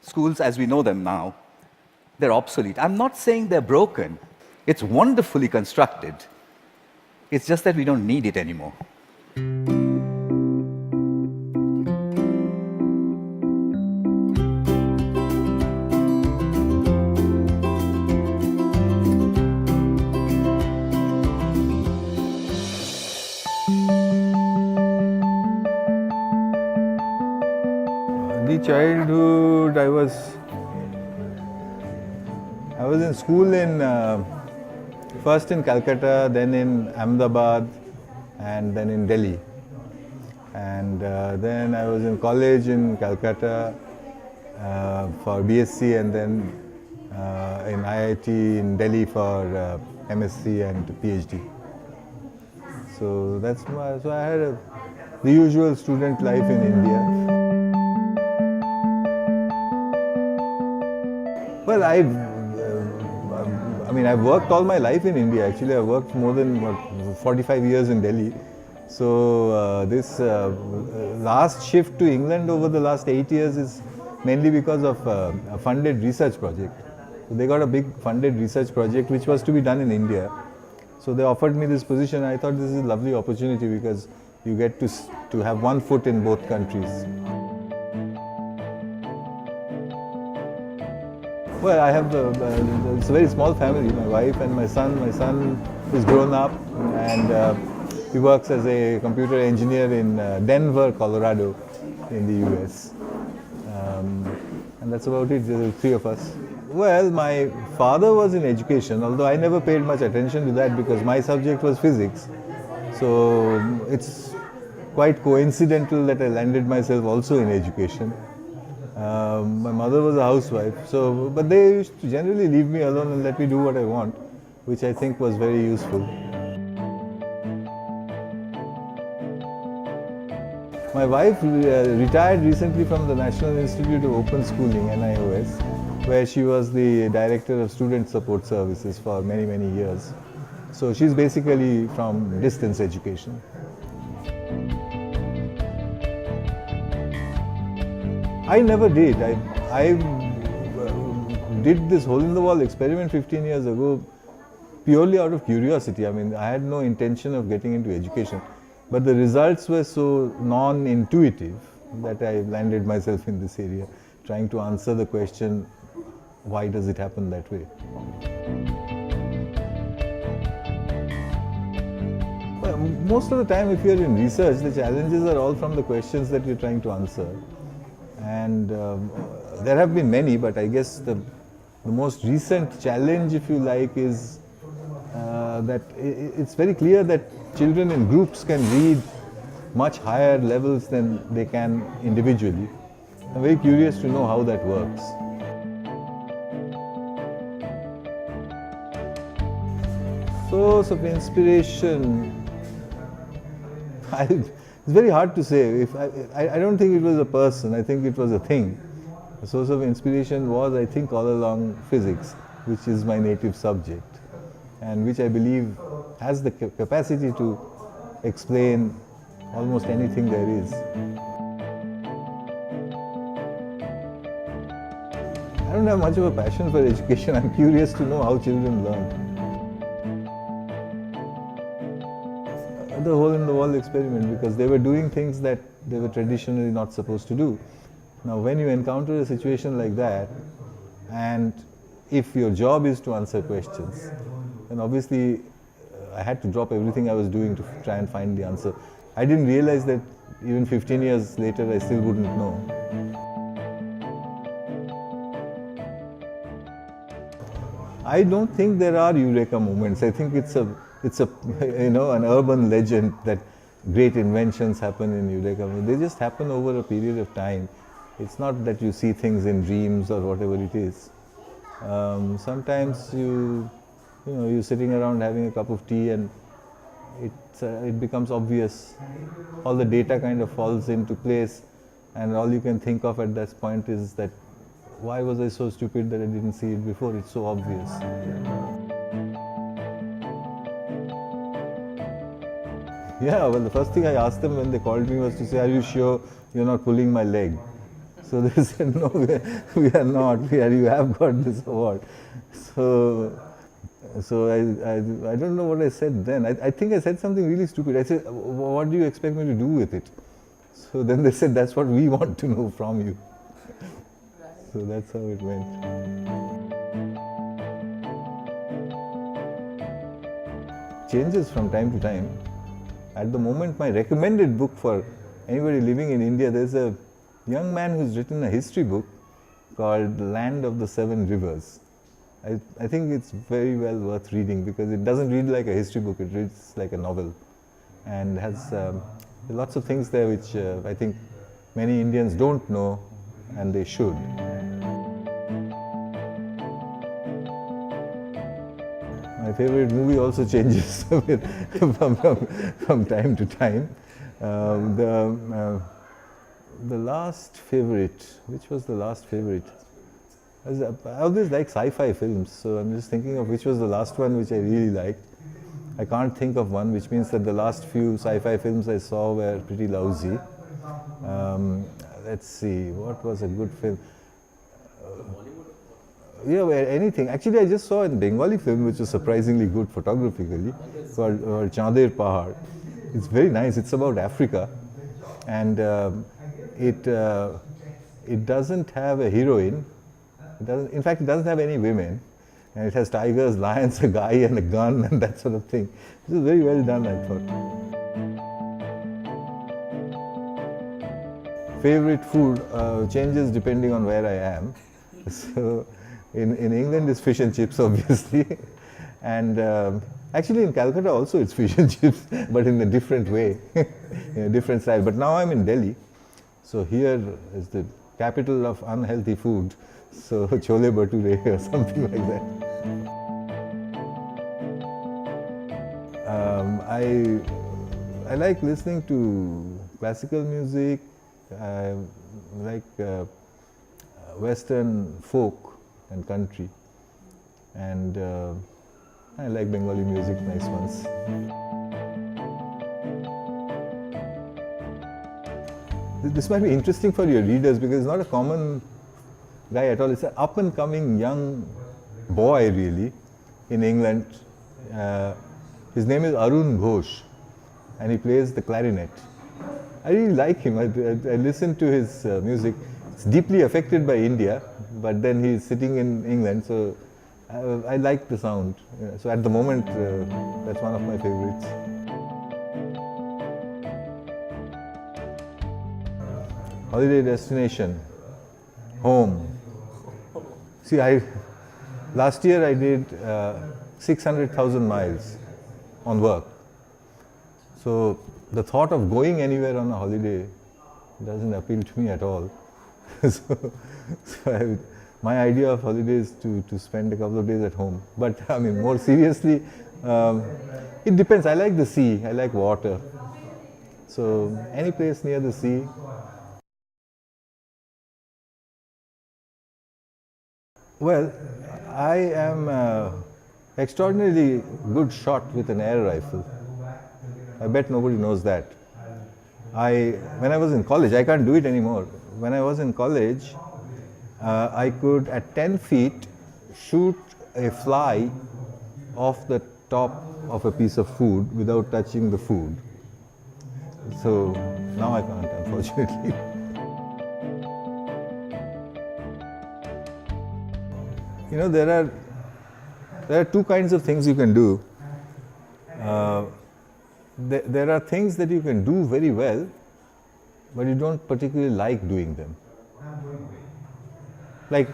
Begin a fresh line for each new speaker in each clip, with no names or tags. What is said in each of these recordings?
schools as we know them now, they're obsolete. I'm not saying they're broken. It's wonderfully constructed. It's just that we don't need it anymore.
The childhood, I was in school first in Calcutta, then in Ahmedabad, and then in Delhi. And then I was in college in Calcutta for BSc, and then in IIT in Delhi for MSc and PhD. So so I had the usual student life in India. Well, I've worked all my life in India. Actually, I've worked more than 45 years in Delhi. So this last shift to England over the last 8 years is mainly because of a funded research project. So they got a big funded research project which was to be done in India. So they offered me this position. I thought this is a lovely opportunity because you get to have one foot in both countries. Well, I have it's a very small family, my wife and my son. My son is grown up and he works as a computer engineer in Denver, Colorado in the US. And that's about it, there are three of us. Well, my father was in education, although I never paid much attention to that because my subject was physics. So it's quite coincidental that I landed myself also in education. My mother was a housewife, but they used to generally leave me alone and let me do what I want, which I think was very useful. My wife retired recently from the National Institute of Open Schooling, NIOS, where she was the Director of Student Support Services for many, many years. So she's basically from distance education. I never did. I did this hole-in-the-wall experiment 15 years ago purely out of curiosity. I mean, I had no intention of getting into education, but the results were so non-intuitive that I landed myself in this area, trying to answer the question, why does it happen that way? Well, most of the time, if you're in research, the challenges are all from the questions that you're trying to answer. And there have been many, but I guess the most recent challenge, if you like, is that it's very clear that children in groups can read much higher levels than they can individually. I'm very curious to know how that works. Source of inspiration, it's very hard to say. I don't think it was a person, I think it was a thing. The source of inspiration was, I think, all along physics, which is my native subject, and which I believe has the capacity to explain almost anything there is. I don't have much of a passion for education. I'm curious to know how children learn. The hole-in-the-wall experiment, because they were doing things that they were traditionally not supposed to do. Now, when you encounter a situation like that, and if your job is to answer questions, then obviously I had to drop everything I was doing to try and find the answer. I didn't realize that even 15 years later I still wouldn't know. I don't think there are eureka moments. I think it's an urban legend that great inventions happen in eureka moments. They just happen over a period of time. It's not that you see things in dreams or whatever it is. Sometimes you're sitting around having a cup of tea and it becomes obvious. All the data kind of falls into place, and all you can think of at that point is that, why was I so stupid that I didn't see it before? It's so obvious. Yeah, well, the first thing I asked them when they called me was to say, are you sure you're not pulling my leg? So they said, no, we are not. You have got this award. So I don't know what I said then. I think I said something really stupid. I said, what do you expect me to do with it? So then they said, that's what we want to know from you. So that's how it went. Changes from time to time. At the moment, my recommended book for anybody living in India, there's a young man who's written a history book called Land of the Seven Rivers. I think it's very well worth reading because it doesn't read like a history book, it reads like a novel and has lots of things there which I think many Indians don't know and they should. My favorite movie also changes from time to time. The last favorite, which was the last favorite? I always like sci-fi films, so I'm just thinking of which was the last one which I really liked. I can't think of one, which means that the last few sci-fi films I saw were pretty lousy. Let's see, what was a good film? Yeah, anything. Actually, I just saw a Bengali film which was surprisingly good photographically, called Chander Pahar. It's very nice. It's about Africa, and it doesn't have a heroine. In fact, it doesn't have any women, and it has tigers, lions, a guy, and a gun, and that sort of thing. This is very well done, I thought. Favorite food changes depending on where I am. So, in England, it's fish and chips, obviously, and actually in Calcutta also it's fish and chips, but in a different way, in a different style. But now I'm in Delhi, so here is the capital of unhealthy food. So chole bhature or something like that. I like listening to classical music. I like Western folk and country, and I like Bengali music, nice ones. This might be interesting for your readers because it's not a common guy at all. It's an up and coming young boy really in England. His name is Arun Ghosh and he plays the clarinet. I really like him. I listen to his music. It's deeply affected by India, but then he's sitting in England, so I like the sound. So at the moment, that's one of my favorites. Holiday destination, home. See, last year I did 600,000 miles on work. So the thought of going anywhere on a holiday doesn't appeal to me at all. My idea of holiday is to spend a couple of days at home. But I mean, more seriously, it depends. I like the sea, I like water. So any place near the sea. Well, I am extraordinarily good shot with an air rifle. I bet nobody knows that. When I was in college, I can't do it anymore. When I was in college, I could at 10 feet shoot a fly off the top of a piece of food without touching the food. So now I can't, unfortunately. You know, there are two kinds of things you can do. There are things that you can do very well, but you don't particularly like doing them. Like,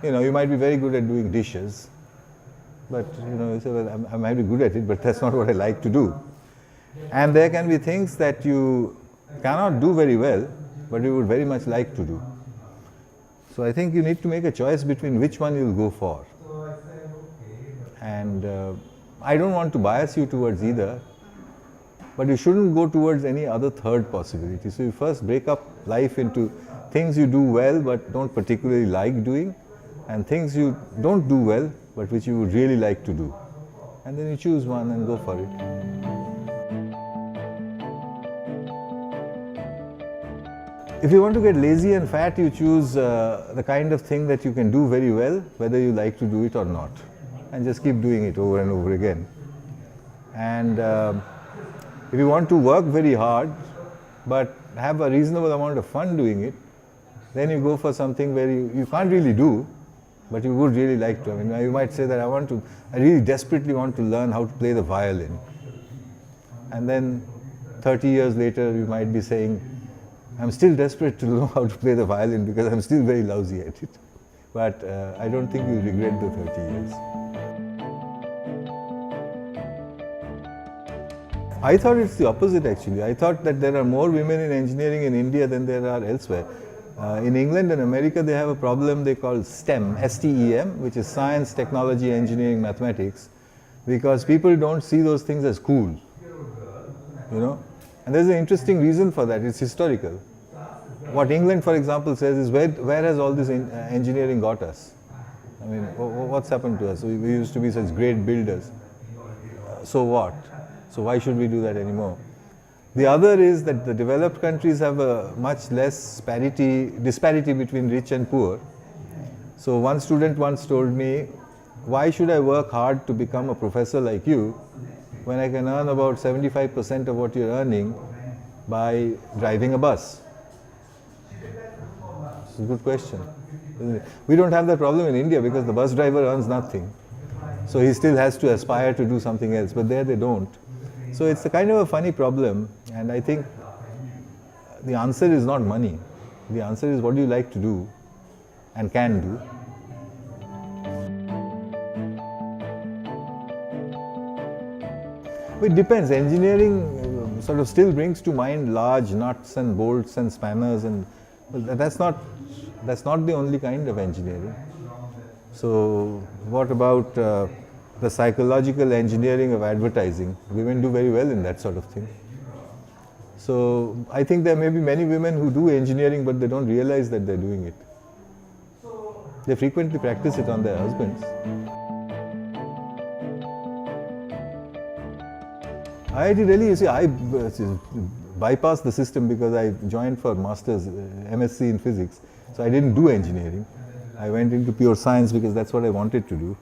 you know, you might be very good at doing dishes, but you know, you say, well, I might be good at it, but that's not what I like to do. And there can be things that you cannot do very well, but you would very much like to do. So I think you need to make a choice between which one you'll go for. And I don't want to bias you towards either, but you shouldn't go towards any other third possibility. So you first break up life into things you do well but don't particularly like doing, and things you don't do well but which you would really like to do. And then you choose one and go for it. If you want to get lazy and fat, you choose the kind of thing that you can do very well, whether you like to do it or not, and just keep doing it over and over again. And if you want to work very hard, but have a reasonable amount of fun doing it, then you go for something where you can't really do, but you would really like to. I mean, you might say that I really desperately want to learn how to play the violin. And then 30 years later, you might be saying, I'm still desperate to know how to play the violin because I'm still very lousy at it. But I don't think you'll regret the 30 years. I thought it's the opposite actually. I thought that there are more women in engineering in India than there are elsewhere. In England and America, they have a problem they call STEM, S-T-E-M, which is science, technology, engineering, mathematics, because people don't see those things as cool, you know. And there's an interesting reason for that. It's historical. What England, for example, says is, where has all this engineering got us? I mean, what's happened to us? We used to be such great builders. So what? So why should we do that anymore? The other is that the developed countries have a much less disparity between rich and poor. So one student once told me, why should I work hard to become a professor like you when I can earn about 75% of what you're earning by driving a bus? It's a good question, isn't it? We don't have that problem in India because the bus driver earns nothing. So he still has to aspire to do something else, but there they don't. So it's a kind of a funny problem, and I think the answer is not money. The answer is what do you like to do and can do. It depends. Engineering sort of still brings to mind large nuts and bolts and spanners, and that's not the only kind of engineering. So what about the psychological engineering of advertising? Women do very well in that sort of thing. So I think there may be many women who do engineering, but they don't realize that they're doing it. They frequently practice it on their husbands. IIT Delhi, you see, I bypassed the system because I joined for Masters, MSc in Physics. So I didn't do engineering. I went into pure science because that's what I wanted to do.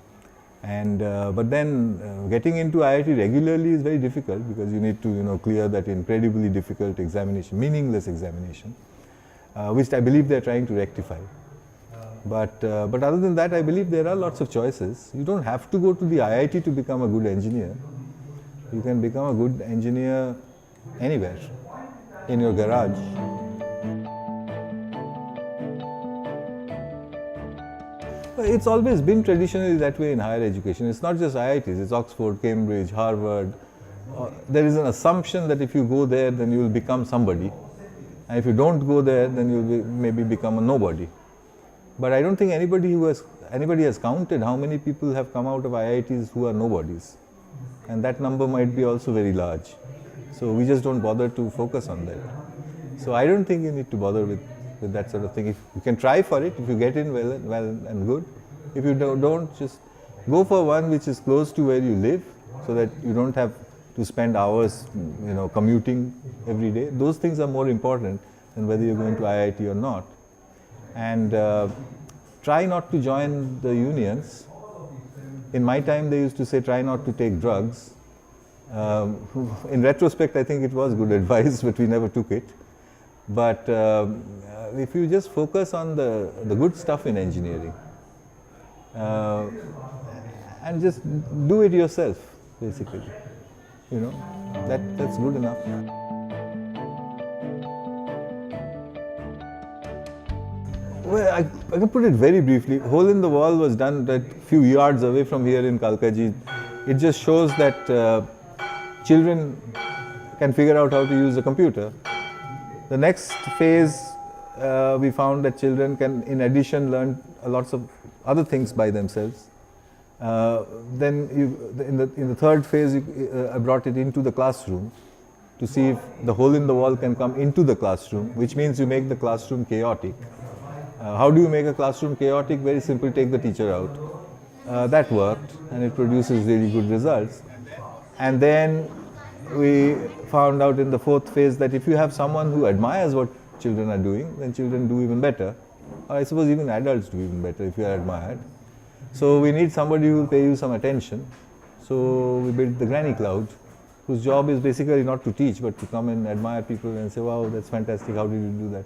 And but then getting into IIT regularly is very difficult because you need to clear that incredibly difficult examination, meaningless examination, which I believe they're trying to rectify. But other than that, I believe there are lots of choices. You don't have to go to the IIT to become a good engineer. You can become a good engineer anywhere, in your garage. It's always been traditionally that way in higher education. It's not just IITs, it's Oxford, Cambridge, Harvard. There is an assumption that if you go there, then you will become somebody. And if you don't go there, then you will maybe become a nobody. But I don't think anybody has counted how many people have come out of IITs who are nobodies. And that number might be also very large. So we just don't bother to focus on that. So I don't think you need to bother with that sort of thing. If you can try for it, if you get in well and good. If you don't, just go for one which is close to where you live, so that you don't have to spend hours, commuting every day. Those things are more important than whether you're going to IIT or not. And try not to join the unions. In my time, they used to say, try not to take drugs. In retrospect, I think it was good advice, but we never took it. But if you just focus on the good stuff in engineering, and just do it yourself, basically, that's good enough. Well, I can put it very briefly. Hole in the Wall was done a few yards away from here in Kalkaji. It just shows that children can figure out how to use a computer. The next phase, we found that children can, in addition, learn lots of other things by themselves. Then in the third phase, I brought it into the classroom to see if the hole in the wall can come into the classroom, which means you make the classroom chaotic. How do you make a classroom chaotic? Very simple, take the teacher out. That worked, and it produces really good results. And then we found out in the fourth phase that if you have someone who admires what children are doing, then children do even better. Or I suppose even adults do even better if you are admired. So we need somebody who will pay you some attention. So we built the Granny Cloud, whose job is basically not to teach, but to come and admire people and say, wow, that's fantastic, how did you do that?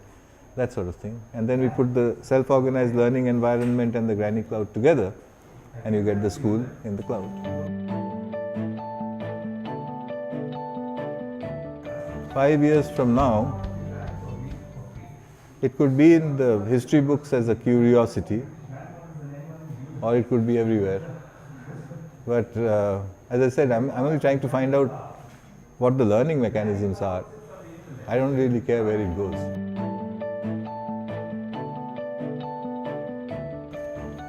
That sort of thing. And then we put the self-organized learning environment and the Granny Cloud together, and you get the school in the cloud. 5 years from now, it could be in the history books as a curiosity, or it could be everywhere. But as I said, I'm only trying to find out what the learning mechanisms are. I don't really care where it goes.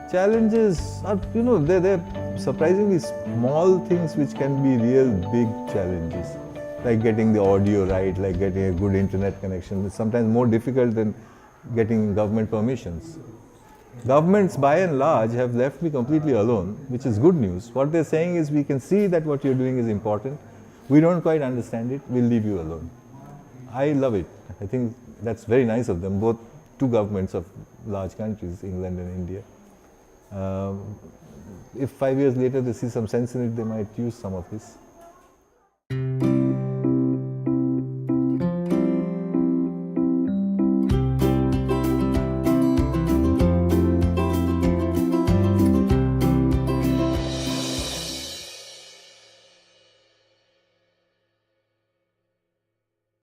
Challenges are, they're surprisingly small things which can be real big challenges. Like getting the audio right, like getting a good internet connection. It's sometimes more difficult than getting government permissions. Governments, by and large, have left me completely alone, which is good news. What they're saying is, we can see that what you're doing is important. We don't quite understand it. We'll leave you alone. I love it. I think that's very nice of them, both two governments of large countries, England and India. If 5 years later they see some sense in it, they might use some of this.